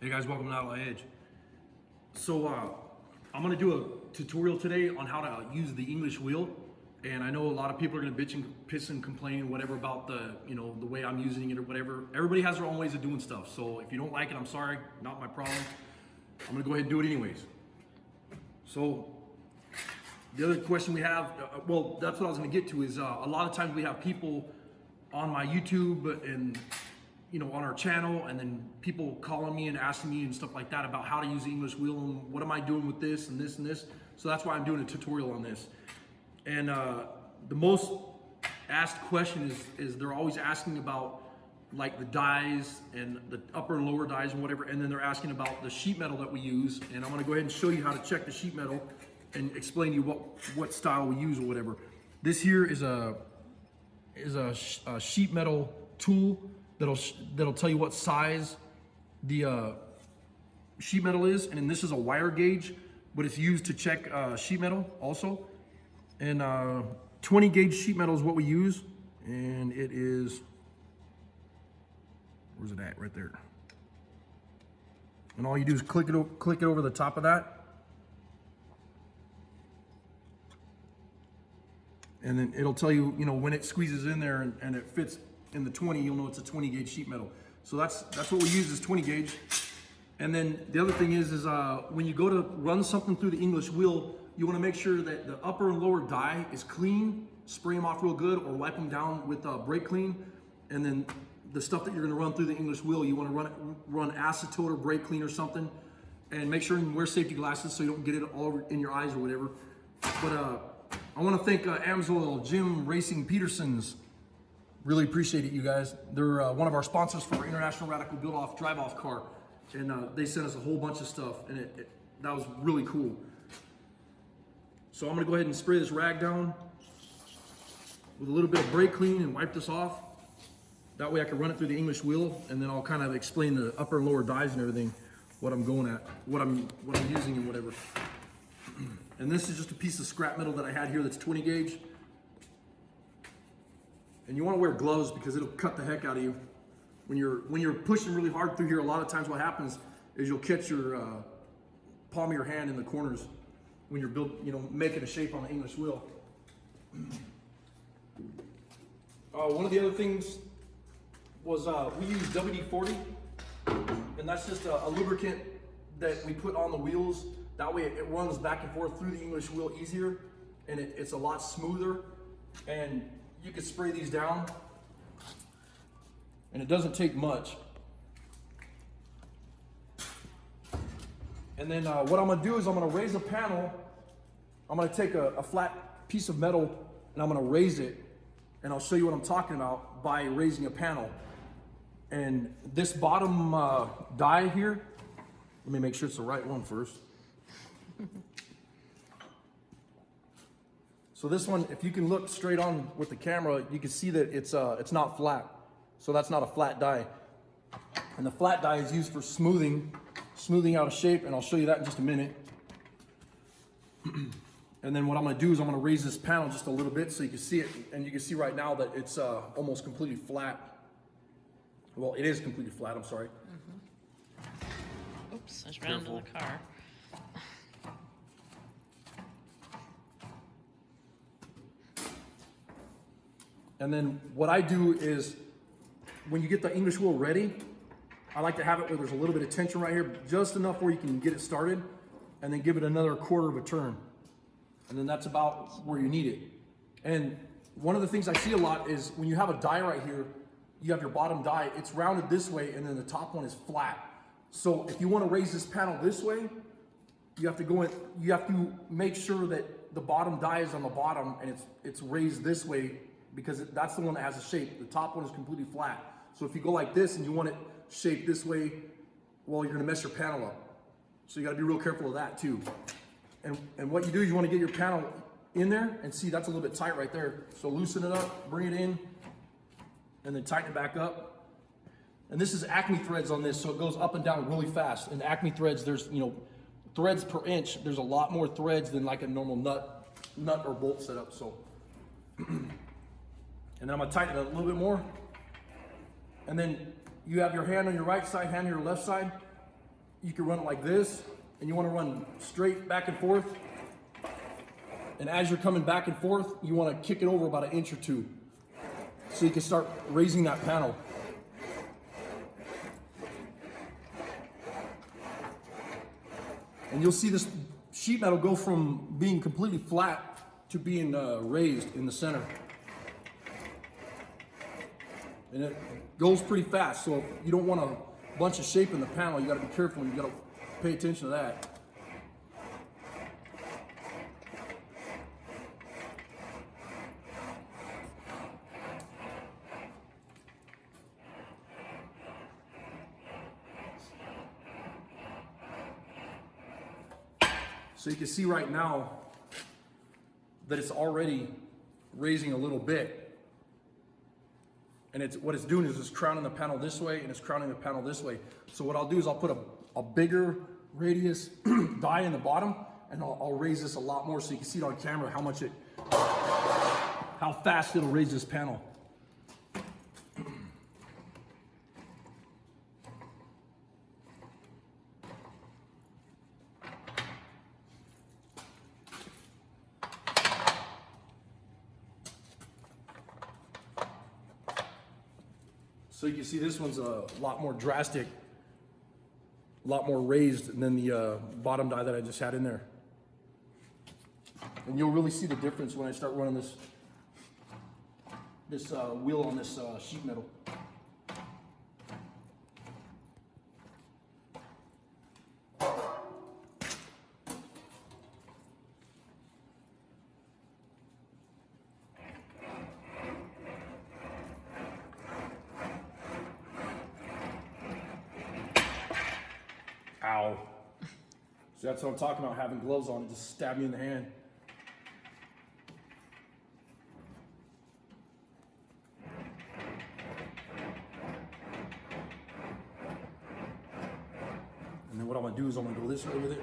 Hey guys, welcome to Outlaw Edge. So I'm gonna do a tutorial today on how to use the English wheel. And I know a lot of people are gonna bitch and piss and complain, whatever, about the way I'm using it or whatever. Everybody has their own ways of doing stuff. So if you don't like it, I'm sorry, not my problem. I'm gonna go ahead and do it anyways. So the other question we have, well, that's what I was gonna get to, is a lot of times we have people on my YouTube and on our channel, and then people calling me and asking me and stuff like that about how to use the English wheel and what am I doing with this and this and this. So that's why I'm doing a tutorial on this. And the most asked question is they're always asking about like the dies and the upper and lower dies and whatever, and then they're asking about the sheet metal that we use. And I'm gonna go ahead and show you how to check the sheet metal and explain to you what style we use or whatever. This here is a sheet metal tool that'll tell you what size the sheet metal is, and then this is a wire gauge, but it's used to check sheet metal also. And 20 gauge sheet metal is what we use, and it is, where's it at? Right there. And all you do is click it over the top of that, and then it'll tell you, when it squeezes in there and it fits in the 20, you'll know it's a 20 gauge sheet metal. So that's what we use, is 20 gauge. And then the other thing is when you go to run something through the English wheel, you want to make sure that the upper and lower die is clean. Spray them off real good, or wipe them down with brake clean. And then the stuff that you're going to run through the English wheel, you want to run acetone or brake clean or something. And make sure you wear safety glasses so you don't get it all over in your eyes or whatever. But I want to thank Amsoil Racingpetetersons. Really appreciate it, you guys. They're one of our sponsors for our International Radical Build-Off Drive-Off car. And they sent us a whole bunch of stuff, and that was really cool. So I'm gonna go ahead and spray this rag down with a little bit of brake clean and wipe this off. That way I can run it through the English wheel, and then I'll kind of explain the upper and lower dies and everything, what I'm going at, what I'm using and whatever. And this is just a piece of scrap metal that I had here that's 20 gauge. And you want to wear gloves because it'll cut the heck out of you. When you're pushing really hard through here, a lot of times what happens is you'll catch your palm of your hand in the corners when you're making a shape on the English wheel. One of the other things was we use WD-40, and that's just a lubricant that we put on the wheels. That way it runs back and forth through the English wheel easier, and it's a lot smoother. And you can spray these down, and it doesn't take much. And then what I'm gonna do is I'm gonna raise a panel. I'm gonna take a flat piece of metal and I'm gonna raise it, and I'll show you what I'm talking about by raising a panel. And this bottom die here, let me make sure it's the right one first. So this one, if you can look straight on with the camera, you can see that it's not flat. So that's not a flat die. And the flat die is used for smoothing out a shape, and I'll show you that in just a minute. And then what I'm gonna do is I'm gonna raise this panel just a little bit so you can see it, and you can see right now that it's almost completely flat. Well, it is completely flat, I'm sorry. Mm-hmm. Oops, I just ran into the car. And then what I do is, when you get the English wheel ready, I like to have it where there's a little bit of tension right here, just enough where you can get it started, and then give it another quarter of a turn. And then that's about where you need it. And one of the things I see a lot is when you have a die right here, you have your bottom die, it's rounded this way, and then the top one is flat. So if you want to raise this panel this way, you have to make sure that the bottom die is on the bottom and it's raised this way, because that's the one that has a shape. The top one is completely flat. So if you go like this and you want it shaped this way, well, you're gonna mess your panel up. So you gotta be real careful of that too. And what you do is you wanna get your panel in there, and see that's a little bit tight right there. So loosen it up, bring it in, and then tighten it back up. And this is Acme threads on this, so it goes up and down really fast. And Acme threads, there's threads per inch. There's a lot more threads than like a normal nut or bolt setup. So. And then I'm gonna tighten it a little bit more. And then you have your hand on your right side, hand on your left side, you can run it like this, and you want to run straight back and forth. And as you're coming back and forth, you want to kick it over about 1 inch or 2, so you can start raising that panel. And you'll see this sheet metal go from being completely flat to being raised in the center. And it goes pretty fast, so you don't want a bunch of shape in the panel. You got to be careful. You got to pay attention to that. So you can see right now that it's already raising a little bit. And what it's doing is it's crowning the panel this way and it's crowning the panel this way. So what I'll do is I'll put a bigger radius die in the bottom, and I'll raise this a lot more so you can see it on camera how fast it'll raise this panel. So you can see this one's a lot more drastic, a lot more raised than the bottom die that I just had in there. And you'll really see the difference when I start running this wheel on this sheet metal. Ow. So that's what I'm talking about, having gloves on, it just stabbed me in the hand. And then what I'm gonna do is I'm gonna go this way with it.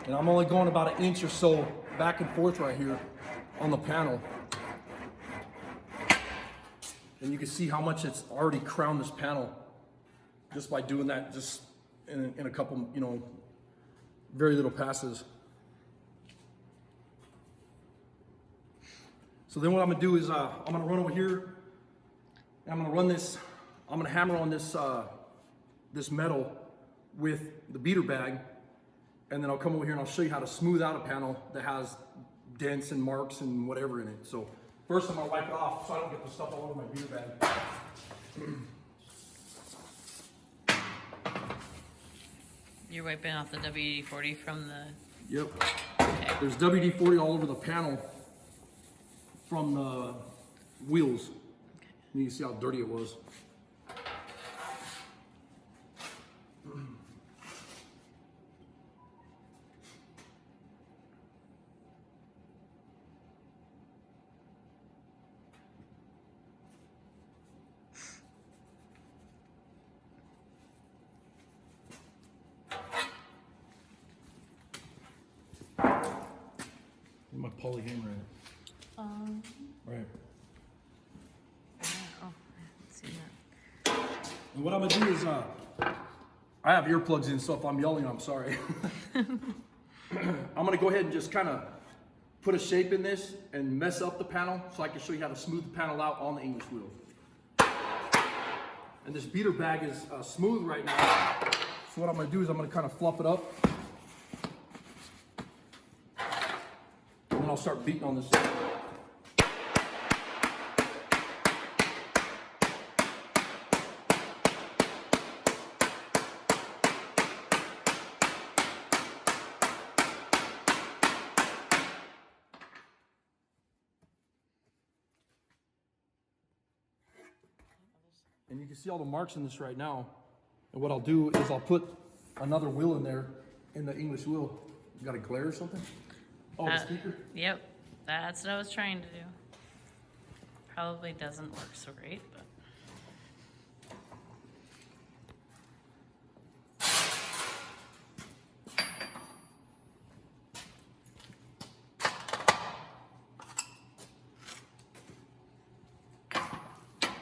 And I'm only going about 1 inch or so back and forth right here on the panel. And you can see how much it's already crowned this panel just by doing that, just in a couple, very little passes. So then what I'm gonna do is I'm gonna run over here and I'm gonna hammer on this, this metal with the beater bag. And then I'll come over here and I'll show you how to smooth out a panel that has dents and marks and whatever in it. So first I'm gonna wipe it off so I don't get the stuff all over my beater bag. You're wiping off the WD-40 from the... Yep. Okay. There's WD-40 all over the panel from the wheels. You can see how dirty it was. My poly hammer in it. Right. Oh, I haven't seen that. And what I'm gonna do is, I have earplugs in, so if I'm yelling, I'm sorry. I'm gonna go ahead and just kind of put a shape in this and mess up the panel so I can show you how to smooth the panel out on the English wheel. And this beater bag is smooth right now. So what I'm gonna do is I'm gonna kind of fluff it up. And then I'll start beating on this. And you can see all the marks in this right now. And what I'll do is I'll put another wheel in there in the English wheel. You got a glare or something? Oh, the speaker? Yep, that's what I was trying to do. Probably doesn't work so great, but...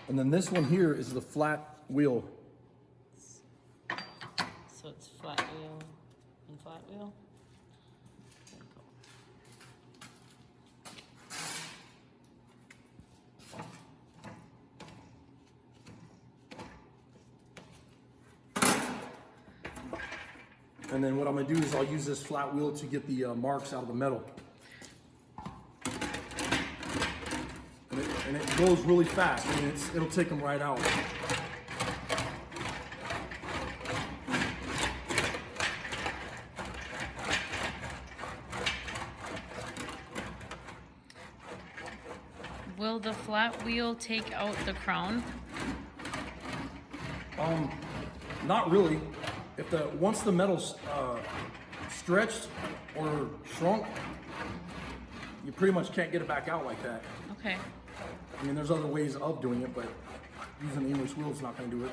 And then this one here is the flat wheel. So it's flat wheel and flat wheel. And then what I'm gonna do is I'll use this flat wheel to get the marks out of the metal. And it goes really fast. I mean, it'll take them right out. Will the flat wheel take out the crown? Not really. Once the metal's stretched or shrunk, you pretty much can't get it back out like that. Okay. I mean, there's other ways of doing it, but using the English wheel is not going to do it.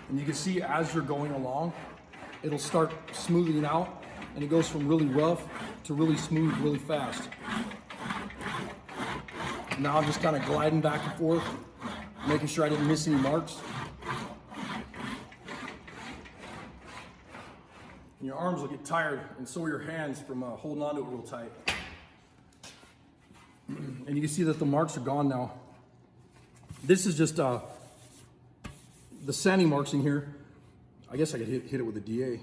And you can see as you're going along, it'll start smoothing out, and it goes from really rough to really smooth really fast. Now I'm just kind of gliding back and forth, making sure I didn't miss any marks. And your arms will get tired, and so will your hands from holding onto it real tight. And you can see that the marks are gone now. This is just the sanding marks in here. I guess I could hit it with a DA.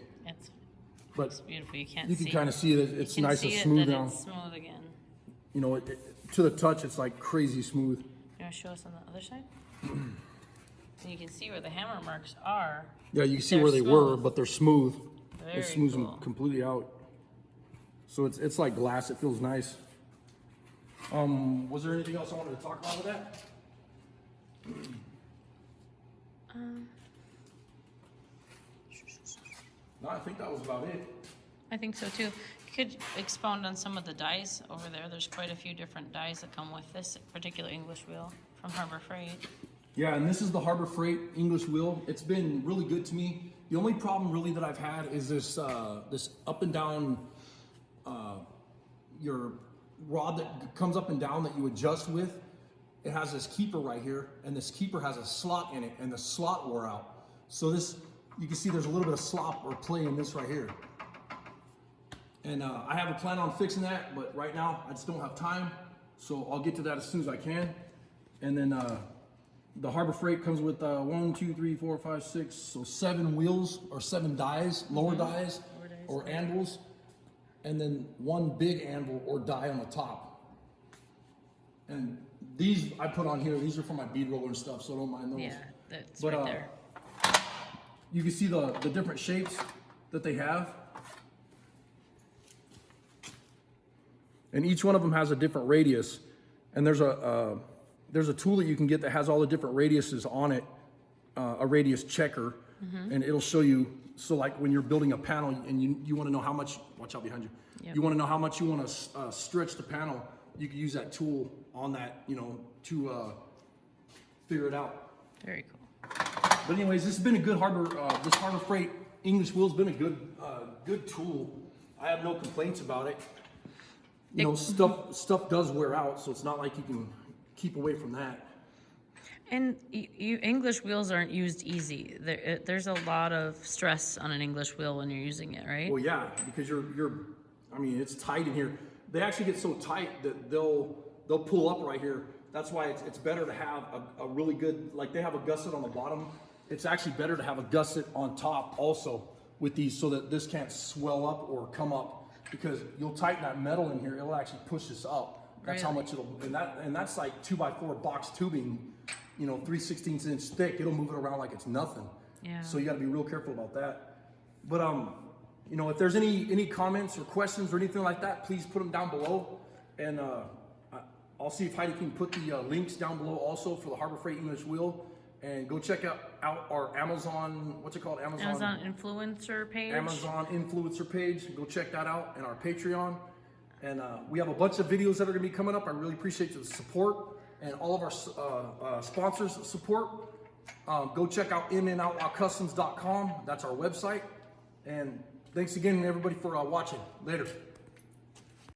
It's beautiful. You can't. You can kind of see that it's nice and smooth now. It's smooth again. You know, to the touch, it's like crazy smooth. You want to show us on the other side? And you can see where the hammer marks are. Yeah, you can see where they were, but they're smooth. Very it smooths cool. them completely out. So it's like glass. It feels nice. Was there anything else I wanted to talk about with that? No, I think that was about it. I think so too. You could expound on some of the dies over there. There's quite a few different dies that come with this particular English wheel from Harbor Freight. Yeah, and this is the Harbor Freight English wheel. It's been really good to me. The only problem really that I've had is this this up and down, your rod that comes up and down that you adjust with. It has this keeper right here, and this keeper has a slot in it, and the slot wore out. So this, you can see there's a little bit of slop or play in this right here. And I have a plan on fixing that, but right now I just don't have time. So I'll get to that as soon as I can. And then the Harbor Freight comes with 1, 2, 3, 4, 5, 6, so 7 wheels or 7 dies, lower dies or anvils, and then 1 big anvil or die on the top. And these I put on here. These are for my bead roller and stuff, so don't mind those. Yeah, that's right there. You can see the different shapes that they have. And each one of them has a different radius. And there's a tool that you can get that has all the different radiuses on it, a radius checker, and it'll show you. So like when you're building a panel and you want to know how much, watch out behind you. Yep. You want to know how much you want to stretch the panel, you can use that tool on that, you know, to figure it out. Very cool. But anyways, this has been a good this Harbor Freight English wheel has been a good tool. I have no complaints about it. You know, stuff does wear out, so it's not like you can keep away from that. And English wheels aren't used easy. There's a lot of stress on an English wheel when you're using it, right? Well, yeah, because I mean, it's tight in here. They actually get so tight that they'll pull up right here. That's why it's better to have a really good, like they have a gusset on the bottom. It's actually better to have a gusset on top also with these so that this can't swell up or come up, because you'll tighten that metal in here, it'll actually push this up. That's how much it'll, and that's like 2x4 box tubing, you know, 3/16 inch thick. It'll move it around like it's nothing. Yeah. So you got to be real careful about that. But you know, if there's any comments or questions or anything like that, please put them down below, and I'll see if Heidi can put the links down below also for the Harbor Freight English wheel. And go check out our Amazon, what's it called? Amazon influencer page. Amazon influencer page. Go check that out, and our Patreon. And we have a bunch of videos that are gonna be coming up. I really appreciate the support and all of our sponsors' support. Go check out mnoutlawcustoms.com. That's our website. And thanks again, everybody, for watching. Later.